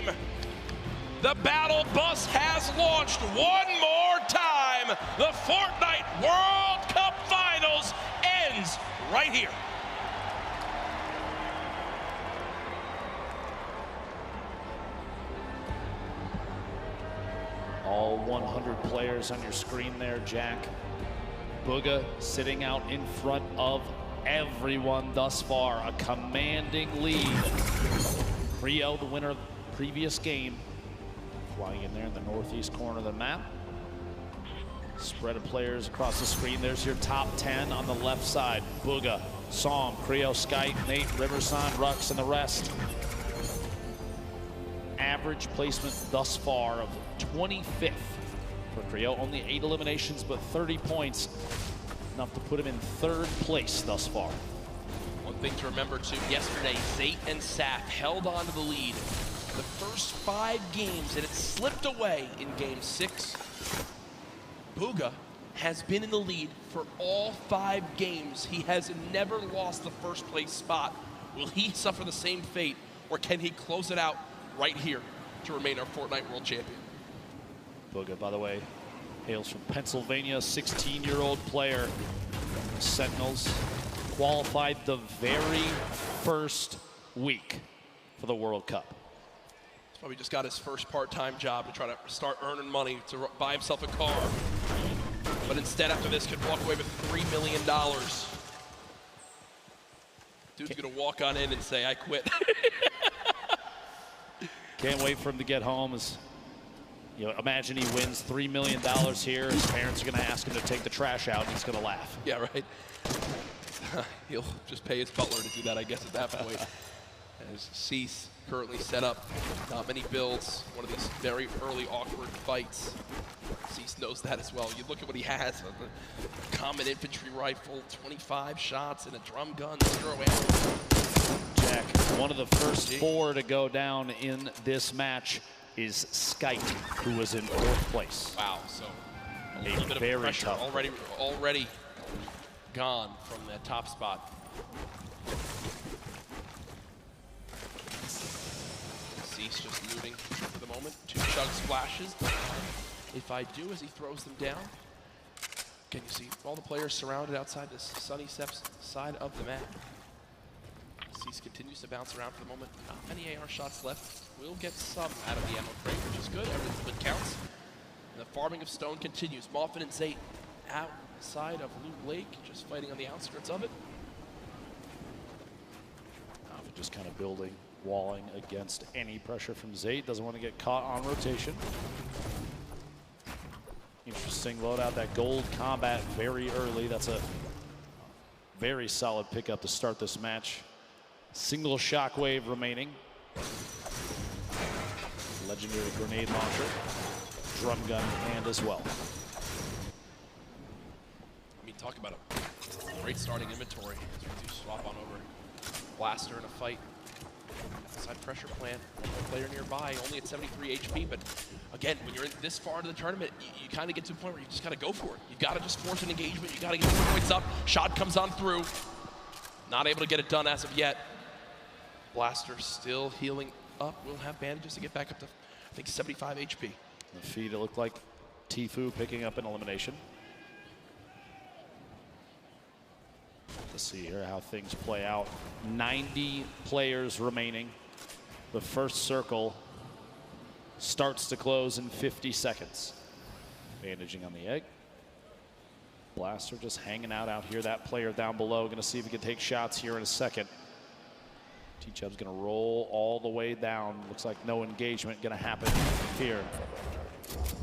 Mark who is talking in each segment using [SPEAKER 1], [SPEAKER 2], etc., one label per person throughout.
[SPEAKER 1] game. The battle bus has launched one more time. The Fortnite World Cup Finals ends right here.
[SPEAKER 2] All 100 players on your screen there, Jack. Booga sitting out in front of everyone thus far. A commanding lead. Creo, the winner of the previous game, flying in there in the northeast corner of the map. Spread of players across the screen. There's your top 10 on the left side. Booga, Psalm, Creo, Skype, Nate, Riverson, Rux, and the rest. Average placement thus far of 25th for Creo. Only 8 eliminations, but 30 points. Enough to put him in 3rd place thus far.
[SPEAKER 1] One thing to remember too, yesterday, Zate and Saf held on to the lead the first 5 games, and it slipped away in game 6. Booga has been in the lead for all 5 games. He has never lost the first place spot. Will he suffer the same fate, or can he close it out right here to remain our Fortnite World Champion?
[SPEAKER 2] Booga, by the way, hails from Pennsylvania, 16-year-old player. Sentinels qualified the very first week for the World Cup.
[SPEAKER 1] He's probably just got his first part-time job to try to start earning money to buy himself a car. But instead, after this, could walk away with $3 million. Dude's gonna walk on in and say, I quit.
[SPEAKER 2] Can't wait for him to get home. You know, imagine he wins $3 million here. His parents are going to ask him to take the trash out, and he's going to laugh.
[SPEAKER 1] Yeah, right. He'll just pay his butler to do that, I guess, at that point. As Cease currently set up, not many builds. One of these very early awkward fights. Cease knows that as well. You look at what he has: a common infantry rifle, 25 shots, and a drum gun, 0 ammo.
[SPEAKER 2] Jack, one of the first 4 to go down in this match is Skype, who was in 4th place.
[SPEAKER 1] Wow, so a little bit of pressure already gone from that top spot. Cease just looting for the moment. 2 chug splashes. If I do, as he throws them down, can you see all the players surrounded outside this sunny steps side of the map? Cease continues to bounce around for the moment. Not many AR shots left. Will get some out of the ammo crate, which is good. Every bit counts. And the farming of stone continues. Moffin and Zate outside of Loot Lake, just fighting on the outskirts of it.
[SPEAKER 2] Just kind of building, walling against any pressure from Zate. Doesn't want to get caught on rotation. Interesting loadout. That gold combat very early. That's a very solid pickup to start this match. Single shockwave remaining. Legendary grenade launcher. Drum gun in hand as well.
[SPEAKER 1] I mean, talk about a great starting inventory. As we do swap on over. Blaster in a fight. Side pressure plant. One more player nearby, only at 73 HP. But again, when you're in this far into the tournament, you kind of get to a point where you just got to go for it. You got to just force an engagement. You got to get the points up. Shot comes on through. Not able to get it done as of yet. Blaster still healing up. Will have bandages to get back up to, I think, 75 HP.
[SPEAKER 2] The feed, it looked like Tfue picking up an elimination. Let's see here how things play out. 90 players remaining. The first circle starts to close in 50 seconds. Bandaging on the egg. Blaster just hanging out here. That player down below, going to see if he can take shots here in a second. T-Chub's going to roll all the way down. Looks like no engagement going to happen here.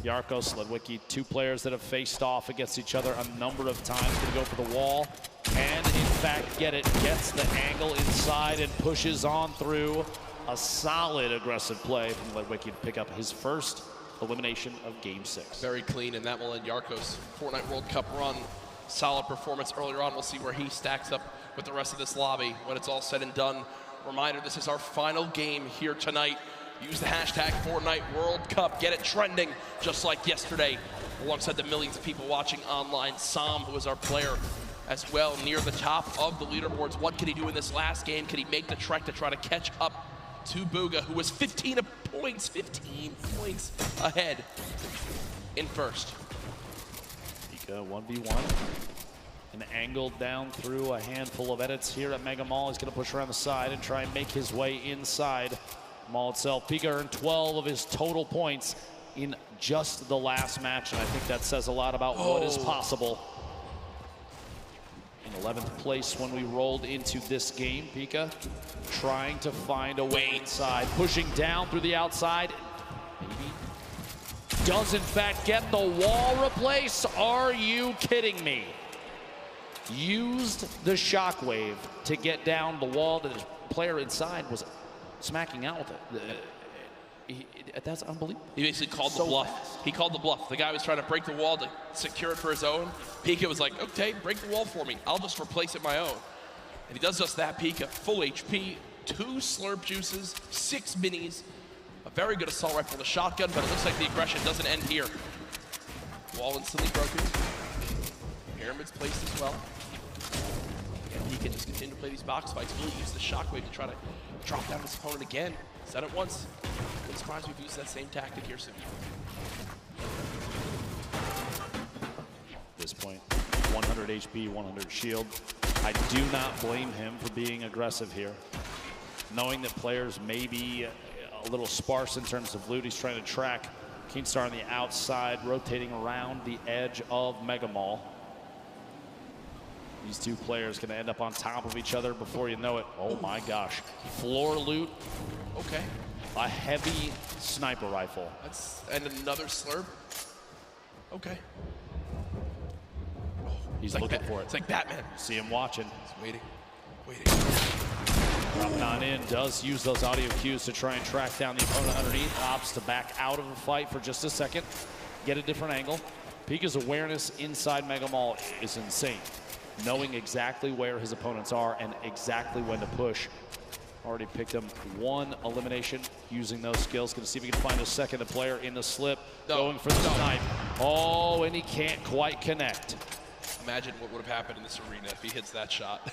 [SPEAKER 2] Yarko, Sledwicki, 2 players that have faced off against each other a number of times. Going to go for the wall and, in fact, get it. Gets the angle inside and pushes on through. A solid aggressive play from Sledwicki to pick up his first elimination of Game 6.
[SPEAKER 1] Very clean, and that will end Yarko's Fortnite World Cup run. Solid performance earlier on. We'll see where he stacks up with the rest of this lobby when it's all said and done. Reminder, this is our final game here tonight. Use the hashtag Fortnite World Cup. Get it trending just like yesterday, alongside the millions of people watching online. Sam, who is our player as well, near the top of the leaderboards. What can he do in this last game? Can he make the trek to try to catch up to Booga, who was 15 points ahead in first.
[SPEAKER 2] Pika 1v1. And angled down through a handful of edits here at Mega Mall. He's going to push around the side and try and make his way inside Mall itself. Pika earned 12 of his total points in just the last match, and I think that says a lot about what is possible. In 11th place when we rolled into this game, Pika trying to find a way inside, pushing down through the outside. Maybe does in fact get the wall replace. Are you kidding me? Used the shockwave to get down the wall that the player inside was smacking out with it. That's unbelievable.
[SPEAKER 1] He basically called the bluff. Fast. He called the bluff. The guy was trying to break the wall to secure it for his own. Pika was like, okay, break the wall for me. I'll just replace it my own. And he does just that. Pika, full HP, 2 slurp juices, 6 minis, a very good assault rifle and a shotgun, but it looks like the aggression doesn't end here. Wall instantly broken. Pyramid's placed as well. And he can just continue to play these box fights, really use the shockwave to try to drop down his opponent again. Said it once. I'm surprised we've used that same tactic here soon.
[SPEAKER 2] At this point, 100 HP, 100 shield. I do not blame him for being aggressive here. Knowing that players may be a little sparse in terms of loot, he's trying to track Keemstar on the outside, rotating around the edge of Mega Mall. These two players going to end up on top of each other before you know it. Oh my gosh. Floor loot.
[SPEAKER 1] Okay.
[SPEAKER 2] A heavy sniper rifle.
[SPEAKER 1] And another slurp. Okay.
[SPEAKER 2] Oh, he's like looking for it.
[SPEAKER 1] It's like Batman.
[SPEAKER 2] See him watching.
[SPEAKER 1] He's waiting.
[SPEAKER 2] Dropping on in, does use those audio cues to try and track down the opponent underneath. Opts to back out of the fight for just a second. Get a different angle. Pika's awareness inside Mega Mall is insane. Knowing exactly where his opponents are and exactly when to push. Already picked him 1 elimination using those skills. Gonna see if he can find a second player in the slip. Going for the snipe. Oh, and he can't quite connect.
[SPEAKER 1] Imagine what would have happened in this arena if he hits that shot.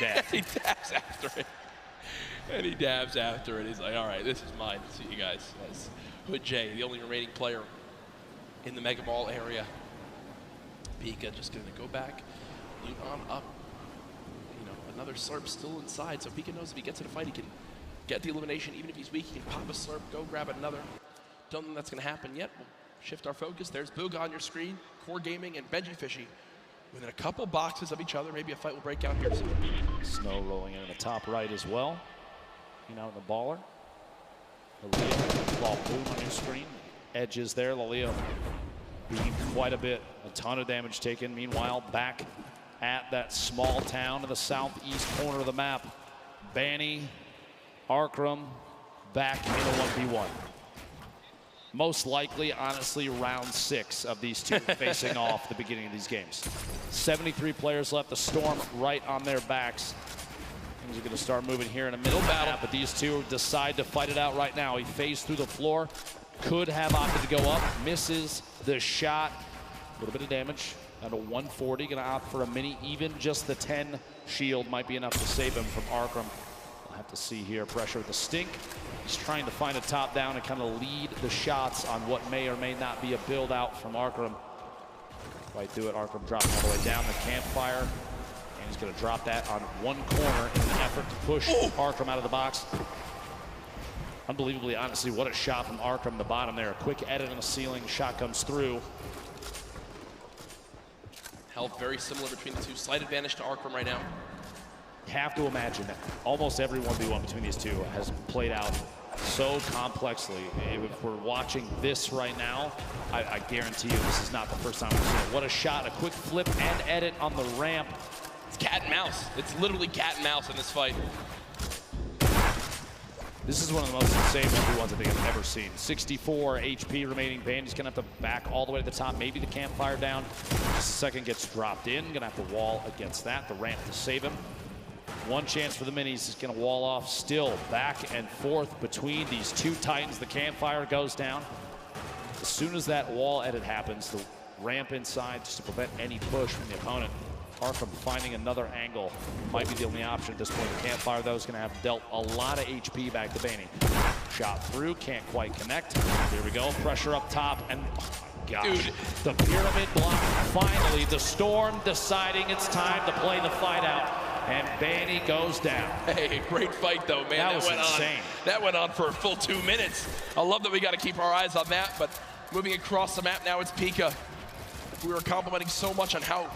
[SPEAKER 2] Dab.
[SPEAKER 1] He dabs after it. And he dabs after it. He's like, all right, this is mine. See you guys. That's Hood J, the only remaining player in the Mega Mall area. Pika just gonna go back, loot on up. You know, another slurp still inside, so Pika knows if he gets in a fight, he can get the elimination. Even if he's weak, he can pop a slurp, go grab another. Don't think that's gonna happen yet. We'll shift our focus. There's Booga on your screen, Core Gaming and Benji Fishy. Within a couple boxes of each other, maybe a fight will break out here soon.
[SPEAKER 2] Snow rolling in the top right as well. You know, the baller. Laleo, ball boom on your screen. Edges there, Laleo being quite a bit, a ton of damage taken. Meanwhile, back at that small town in the southeast corner of the map, Banny, Arkram, back in a 1v1. Most likely, honestly, round 6 of these two facing off at the beginning of these games. 73 players left, the Storm right on their backs. Things are going to start moving here in a middle battle, but these two decide to fight it out right now. He phased through the floor, could have opted to go up, misses the shot. A little bit of damage, down to 140, going to opt for a mini. Even just the 10 shield might be enough to save him from Arkram. We'll have to see here, pressure with the stink. He's trying to find a top down and kind of lead the shots on what may or may not be a build out from Arkram. Right through it, Arkram dropping all the way down the campfire. And he's going to drop that on one corner in an effort to push Arkram out of the box. Unbelievably, honestly, what a shot from Arkram, the bottom there. A quick edit on the ceiling, shot comes through.
[SPEAKER 1] Health very similar between the two. Slight advantage to Arkram right now.
[SPEAKER 2] Have to imagine that almost every 1v1 between these two has played out so complexly. If we're watching this right now, I guarantee you this is not the first time we've seen it. What a shot, a quick flip and edit on the ramp.
[SPEAKER 1] It's cat and mouse. It's literally cat and mouse in this fight.
[SPEAKER 2] This is one of the most insane 1v1s I think I've ever seen. 64 HP remaining. Bandy's gonna have to back all the way to the top. Maybe the campfire down. Just a second, gets dropped in. Gonna have to wall against that. The ramp to save him. One chance for the minis. Is gonna wall off. Still back and forth between these two titans. The campfire goes down. As soon as that wall edit happens, the ramp inside just to prevent any push from the opponent. apart from finding another angle, might be the only option at this point. The campfire, though, is going to have dealt a lot of HP back to Baney. Shot through, can't quite connect. Here we go, pressure up top, and oh my gosh, dude, the pyramid block. Finally, the Storm deciding it's time to play the fight out, and Baney goes down.
[SPEAKER 1] Hey, great fight, though, man.
[SPEAKER 2] That was
[SPEAKER 1] went
[SPEAKER 2] insane.
[SPEAKER 1] That went on for a full 2 minutes. I love that we got to keep our eyes on that, but moving across the map now, it's Pika. We were complimenting so much on how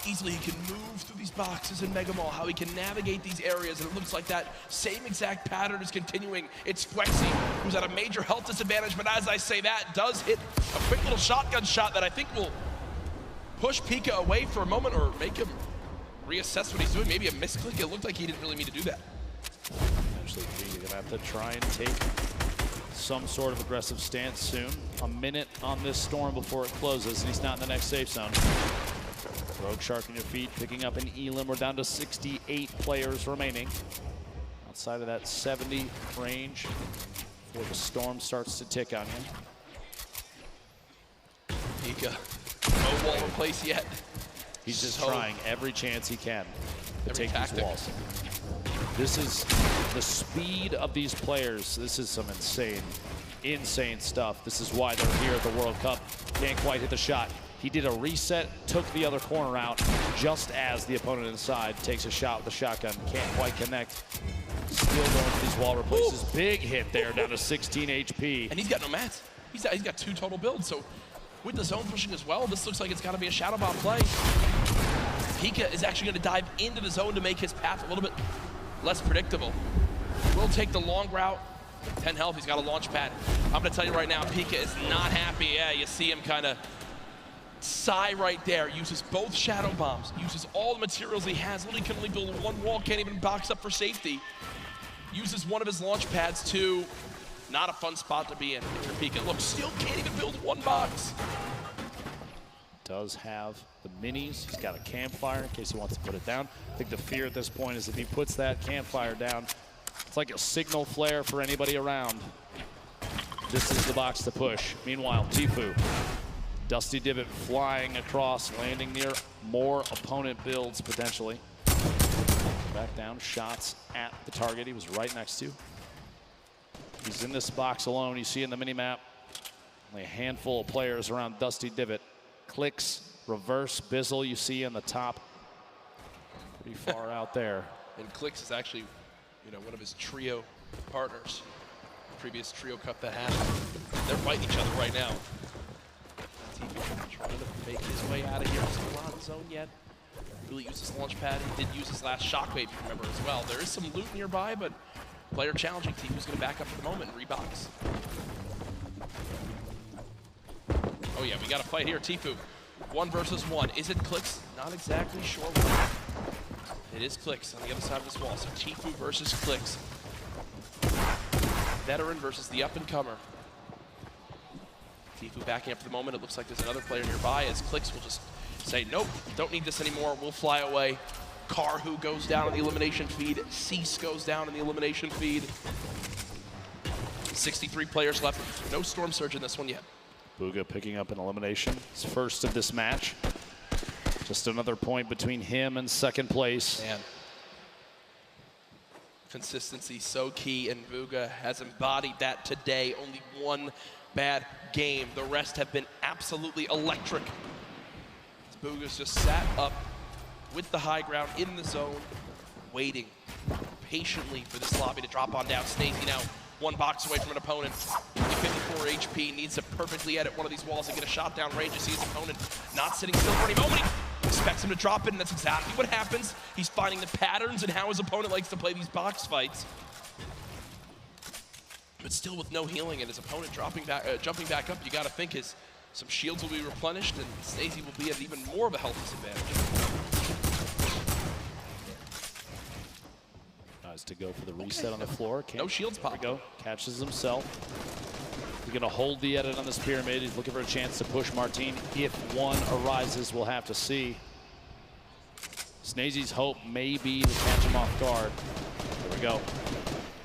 [SPEAKER 1] easily he can move through these boxes in Mega Mall, how he can navigate these areas, and it looks like that same exact pattern is continuing. It's Flexi, who's at a major health disadvantage, but as I say that, does hit a quick little shotgun shot that I think will push Pika away for a moment or make him reassess what he's doing. Maybe a misclick. It looked like he didn't really mean to do that.
[SPEAKER 2] Eventually, Pika gonna have to try and take some sort of aggressive stance soon. A minute on this Storm before it closes, and he's not in the next safe zone. Rogue Shark on your feet, picking up an Elim. We're down to 68 players remaining. Outside of that 70 range before the Storm starts to tick on you.
[SPEAKER 1] Pika, no wall in place yet.
[SPEAKER 2] He's just trying every chance he can to take these walls. This is the speed of these players. This is some insane stuff. This is why they're here at the World Cup. Can't quite hit the shot. He did a reset, took the other corner out just as the opponent inside takes a shot with the shotgun. Can't quite connect. Still going for these wall replaces. Ooh. Big hit there, down to 16 HP.
[SPEAKER 1] And he's got no mats. He's got 2 total builds. So with the zone pushing as well, this looks like it's got to be a shadow bomb play. Pika is actually going to dive into the zone to make his path a little bit less predictable. Will take the long route. 10 health, he's got a launch pad. I'm going to tell you right now, Pika is not happy. Yeah, you see him kind of sigh right there. Uses both shadow bombs, uses all the materials he has. Literally can only build 1 wall, can't even box up for safety. Uses one of his launch pads too. Not a fun spot to be in for Pika. Look, still can't even build 1 box.
[SPEAKER 2] Does have the minis. He's got a campfire in case he wants to put it down. I think the fear at this point is if he puts that campfire down, it's like a signal flare for anybody around. This is the box to push. Meanwhile, Tfue, Dusty Divot flying across, landing near more opponent builds potentially. Back down, shots at the target he was right next to. He's in this box alone. You see in the mini-map, only a handful of players around Dusty Divot. Clicks, reverse, Bizzle you see in the top. Pretty far out there.
[SPEAKER 1] And Clicks is actually, one of his trio partners. Previous trio cup that happened. They're fighting each other right now. Tfue trying to make his way out of here. He's not in the zone yet. Really used his launch pad. He did use his last shockwave, if you remember, as well. There is some loot nearby, but player challenging. Tfue's going to back up for the moment and rebox. Oh yeah, we got a fight here. Tfue, 1 versus 1. Is it Clicks? Not exactly sure why. It is Clicks on the other side of this wall. So Tfue versus Clicks. Veteran versus the up-and-comer. Tfue backing up for the moment. It looks like there's another player nearby as Clicks will just say, nope, don't need this anymore. We'll fly away. Karhu goes down in the elimination feed. Cease goes down in the elimination feed. 63 players left. No Storm Surge in this one yet.
[SPEAKER 2] Bugha picking up an elimination. His first of this match. Just another point between him and second place.
[SPEAKER 1] Man. Consistency so key, and Bugha has embodied that today. Only 1 bad game. The rest have been absolutely electric. Bugha's just sat up with the high ground in the zone, waiting patiently for this lobby to drop on down. Snazy now 1 box away from an opponent. Only 54 HP, needs to perfectly edit one of these walls and get a shot down range. You see his opponent not sitting still for any moment. He expects him to drop it, and that's exactly what happens. He's finding the patterns and how his opponent likes to play these box fights. But still with no healing and his opponent jumping back up, you got to think some shields will be replenished, and Snazy will be at even more of a health disadvantage.
[SPEAKER 2] Tries to go for the reset on the floor.
[SPEAKER 1] No shields pop.
[SPEAKER 2] There we go. Catches himself. He's going to hold the edit on this pyramid. He's looking for a chance to push Martine. If one arises, we'll have to see. Snazy's hope may be to catch him off guard. There we go.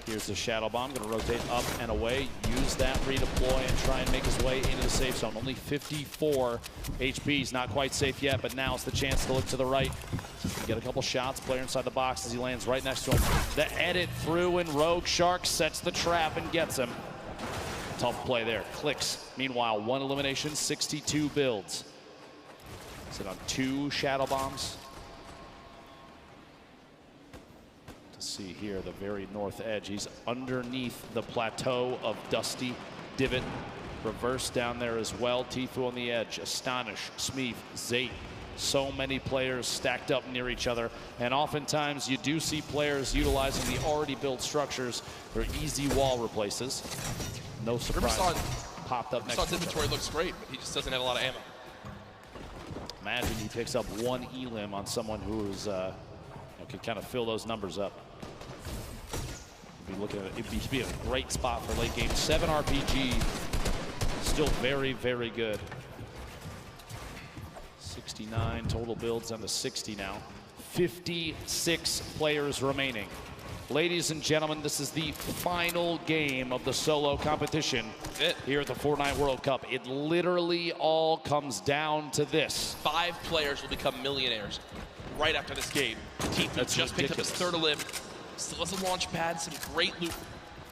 [SPEAKER 2] Here's the shadow bomb. Going to rotate up and away. Use that redeploy and try and make his way into the safe zone. Only 54 HP. He's not quite safe yet, but now it's the chance to look to the right. Get a couple shots, player inside the box as he lands right next to him. The edit through, and Rogue Shark sets the trap and gets him. Tough play there. Clicks. Meanwhile, 1 elimination, 62 builds. Sit on 2 shadow bombs. To see here, the very north edge. He's underneath the plateau of Dusty Divot. Reverse down there as well. Tfue on the edge. Astonish, Smeef, Zate. So many players stacked up near each other. And oftentimes you do see players utilizing the already built structures for easy wall replaces. No surprise. Popped up next to him.
[SPEAKER 1] Inventory looks great, but he just doesn't have a lot of ammo.
[SPEAKER 2] Imagine he picks up 1 elim on someone who's can kind of fill those numbers up. It'd be a great spot for late game. 7 RPG, still very, very good. 69 total builds on the 60 now. 56 players remaining. Ladies and gentlemen, this is the final game of the solo competition here at the Fortnite World Cup. It literally all comes down to this.
[SPEAKER 1] 5 players will become millionaires right after this game. Tfue just picked up his 3rd elim. Still has a launch pad, some great loot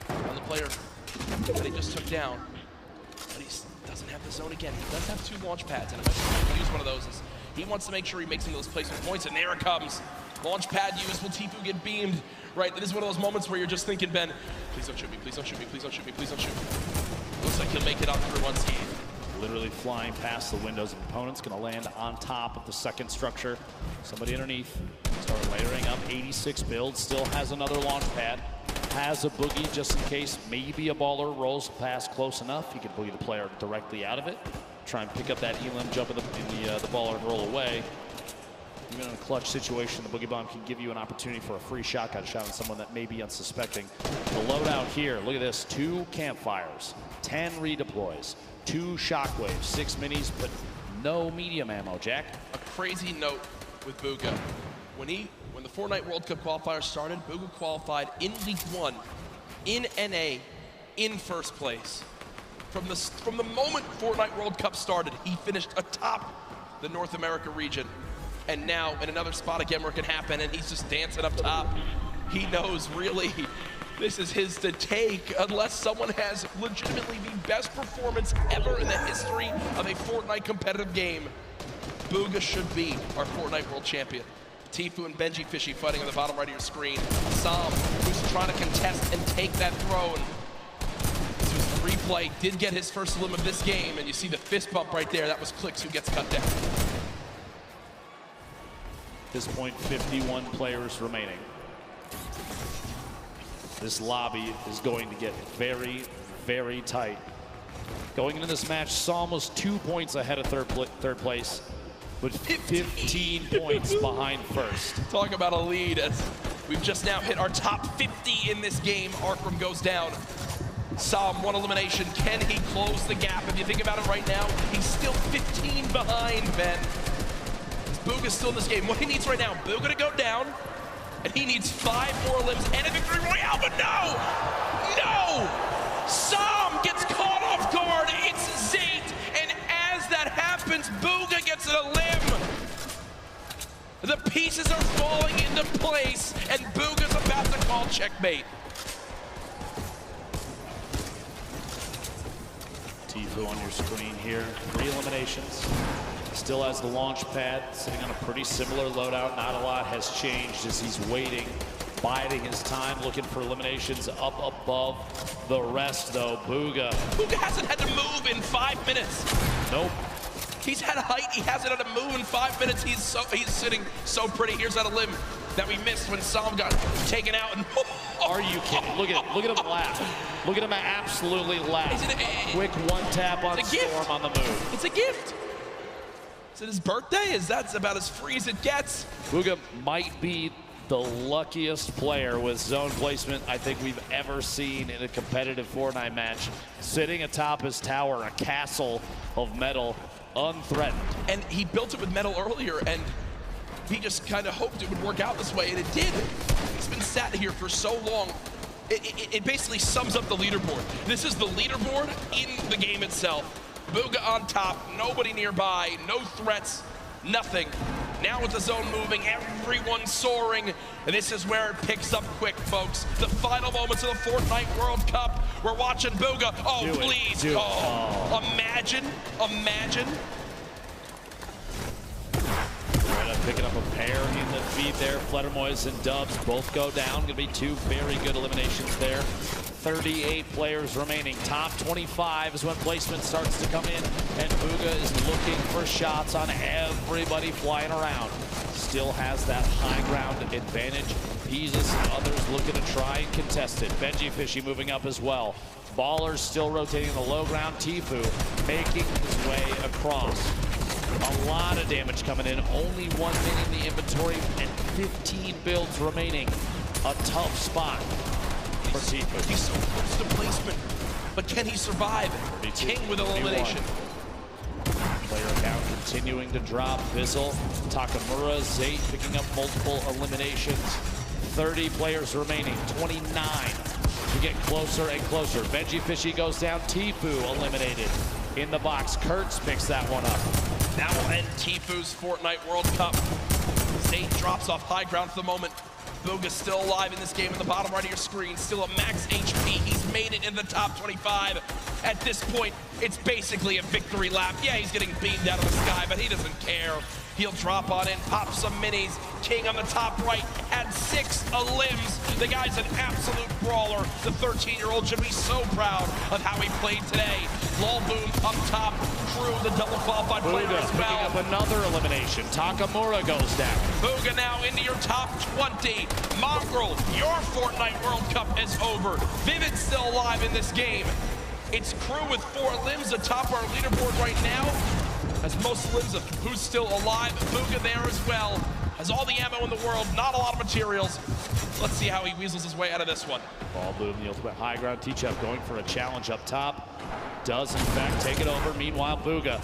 [SPEAKER 1] on the player that he just took down. But he doesn't have the zone again. He does have 2 launch pads, and I'm going to use one of those. He wants to make sure he makes some of those placement points, and there it comes. Launch pad used. Will Tfue get beamed? Right, this is one of those moments where you're just thinking, Ben, please don't shoot me, please don't shoot me, please don't shoot me, please don't shoot me. Looks like he'll make it up for one scheme.
[SPEAKER 2] Literally flying past the windows of opponents, gonna land on top of the 2nd structure. Somebody underneath, start layering up, 86 builds, still has another launch pad, has a boogie just in case maybe a baller rolls past close enough. He can boogie the player directly out of it, try and pick up that elim, jump in the baller and roll away. Even in a clutch situation, the Boogie Bomb can give you an opportunity for a free shotgun shot on someone that may be unsuspecting. The loadout here, look at this, 2 campfires, 10 redeploys, 2 shockwaves, 6 minis, but no medium ammo, Jack.
[SPEAKER 1] A crazy note with Booga. When the Fortnite World Cup qualifier started, Booga qualified in Week 1, in NA, in 1st place. From the moment Fortnite World Cup started, he finished atop the North America region. And now in another spot again where it can happen, and he's just dancing up top. He knows really this is his to take unless someone has legitimately the best performance ever in the history of a Fortnite competitive game. Booga should be our Fortnite World Champion. Tfue and Benji Fishy fighting on the bottom right of your screen. Sam, who's trying to contest and take that throne. This was the replay, did get his 1st elim of this game, and you see the fist bump right there. That was Clicks who gets cut down.
[SPEAKER 2] At this point, 51 players remaining. This lobby is going to get very, very tight. Going into this match, Psalm was 2 points ahead of third place, but 15 points behind 1st.
[SPEAKER 1] Talk about a lead. We've just now hit our top 50 in this game. Arkram goes down. Psalm, 1 elimination. Can he close the gap? If you think about it right now, he's still 15 behind, Ben. Booga's still in this game. What he needs right now, Booga to go down, and he needs 5 more limbs and a victory royale, but no! No! Psalm gets caught off guard. It's Zate, and as that happens, Booga gets a limb. The pieces are falling into place, and Booga's about to call checkmate.
[SPEAKER 2] Tfue on your screen here, 3 eliminations. Still has the launch pad, sitting on a pretty similar loadout. Not a lot has changed as he's waiting, biding his time, looking for eliminations up above the rest, though. Booga
[SPEAKER 1] hasn't had to move in 5 minutes.
[SPEAKER 2] Nope.
[SPEAKER 1] He's had height, he hasn't had to move in 5 minutes. He's sitting so pretty. Here's that limb that we missed when Psalm got taken out. And
[SPEAKER 2] are you kidding? Look at it. Look at him laugh. Look at him absolutely laugh. Quick 1 tap on Storm on the move.
[SPEAKER 1] It's a gift. Is it his birthday? That's about as free as it gets.
[SPEAKER 2] Booga might be the luckiest player with zone placement I think we've ever seen in a competitive Fortnite match. Sitting atop his tower, a castle of metal, unthreatened.
[SPEAKER 1] And he built it with metal earlier, and he just kind of hoped it would work out this way, and it did. He's been sat here for so long. It basically sums up the leaderboard. This is the leaderboard in the game itself. Booga on top, nobody nearby, no threats, nothing. Now with the zone moving, everyone soaring. And this is where it picks up quick, folks. The final moments of the Fortnite World Cup. We're watching Booga. Oh, please. Imagine.
[SPEAKER 2] Picking up a pair in the feed there. Fledermoys and Dubs both go down. Gonna be two very good eliminations there. 38 players remaining. Top 25 is when placement starts to come in, and Booga is looking for shots on everybody flying around. Still has that high ground advantage. Peasus and others looking to try and contest it. Benji Fishy moving up as well. Ballers still rotating the low ground. Tifu making his way across. A lot of damage coming in. Only 1 minute in the inventory and 15 builds remaining. A tough spot for Tifu.
[SPEAKER 1] He's so close to placement, but can he survive? King with elimination.
[SPEAKER 2] Player count continuing to drop. Bizzle, Takamura, Zate picking up multiple eliminations. 30 players remaining. 29. We get closer and closer. Benji Fishy goes down. Tifu eliminated in the box. Kurtz picks that one up.
[SPEAKER 1] That will end Tifu's Fortnite World Cup. Zate drops off high ground for the moment. Booga's still alive in this game in the bottom right of your screen. Still at max HP. He's made it in the top 25. At this point, it's basically a victory lap. Yeah, he's getting beamed out of the sky, but he doesn't care. He'll drop on in, pop some minis. King on the top right had 6 limbs. The guy's an absolute brawler. The 13-year-old should be so proud of how he played today. Lol Boom up top. Crew, the double qualified player as well.
[SPEAKER 2] Picking up another elimination. Takamura goes down.
[SPEAKER 1] Booga now into your top 20. Mongrel, your Fortnite World Cup is over. Vivid's still alive in this game. It's Crew with 4 limbs atop our leaderboard right now. Has most limbs of who's still alive. Booga there as well. Has all the ammo in the world, not a lot of materials. Let's see how he weasels his way out of this one.
[SPEAKER 2] Ball Boom, the ultimate high ground. Teachup going for a challenge up top. Does in fact take it over. Meanwhile, Booga,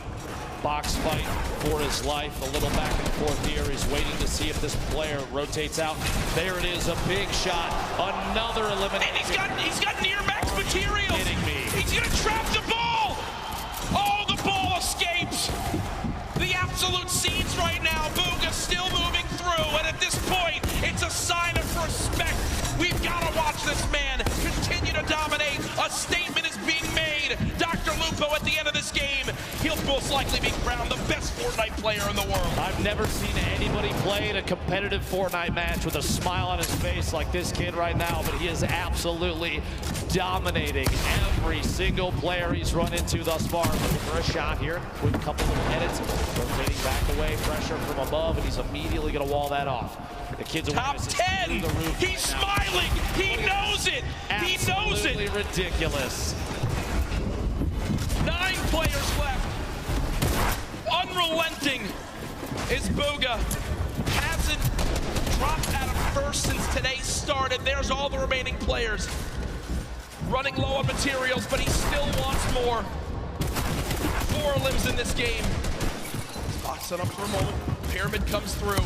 [SPEAKER 2] box fight for his life. A little back and forth here. He's waiting to see if this player rotates out. There it is, a big shot. Another elimination.
[SPEAKER 1] And he's got near max materials.
[SPEAKER 2] Kidding me.
[SPEAKER 1] He's gonna trap the ball. Oh, the ball escapes. The absolute scenes right now. Booga's still moving through, and at this point, it's a sign of respect. We've got to watch this man continue to dominate. A statement is being made. Dr. Lupo at the end of this game, he'll most likely be crowned the best Fortnite player in the world.
[SPEAKER 2] I've never seen anybody play in a competitive Fortnite match with a smile on his face like this kid right now, but he is absolutely dominating every single player he's run into thus far. Looking for a shot here. Quick couple of edits. Rotating back away, pressure from above, and he's immediately going to wall that off. The kid's
[SPEAKER 1] top 10. He's smiling. He knows it. He knows it.
[SPEAKER 2] Absolutely ridiculous.
[SPEAKER 1] 9 players left. Unrelenting is Booga. Hasn't dropped out of first since today started. There's all the remaining players. Running low on materials, but he still wants more. 4 limbs in this game. Box it up for a moment. Pyramid comes through.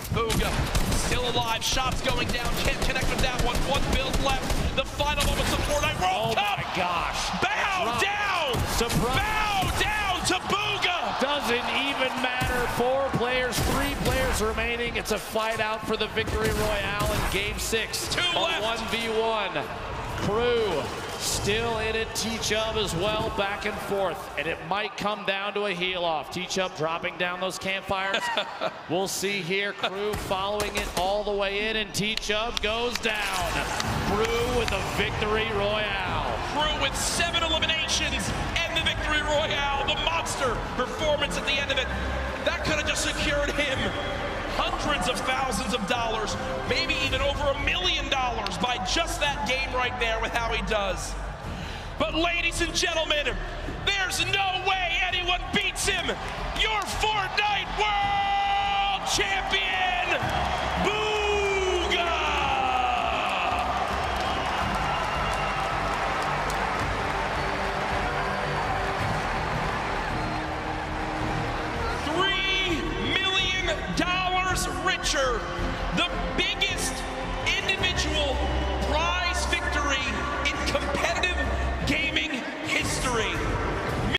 [SPEAKER 1] Booga still alive. Shots going down. Can't connect with that one. 1 build left. The final moments of Fortnite World Cup.
[SPEAKER 2] Oh my gosh.
[SPEAKER 1] Bow down. Bow down to Booga.
[SPEAKER 2] Doesn't even matter. 4 players, 3 players remaining. It's a fight out for the victory royale in game 6.
[SPEAKER 1] 2 left.
[SPEAKER 2] 1v1. Crew still in it. Teachup as well, back and forth. And it might come down to a heel off. Teachup dropping down those campfires. We'll see here. Crew following it all the way in, and Teachup goes down. Crew with the victory royale.
[SPEAKER 1] Crew with 7 eliminations and the victory royale. The monster performance at the end of it. That could have just secured him hundreds of thousands of dollars, maybe even over $1 million by just that game right there with how he does. But ladies and gentlemen, there's no way anyone beats him. Your Fortnite World Champion, Booga! $3 million richer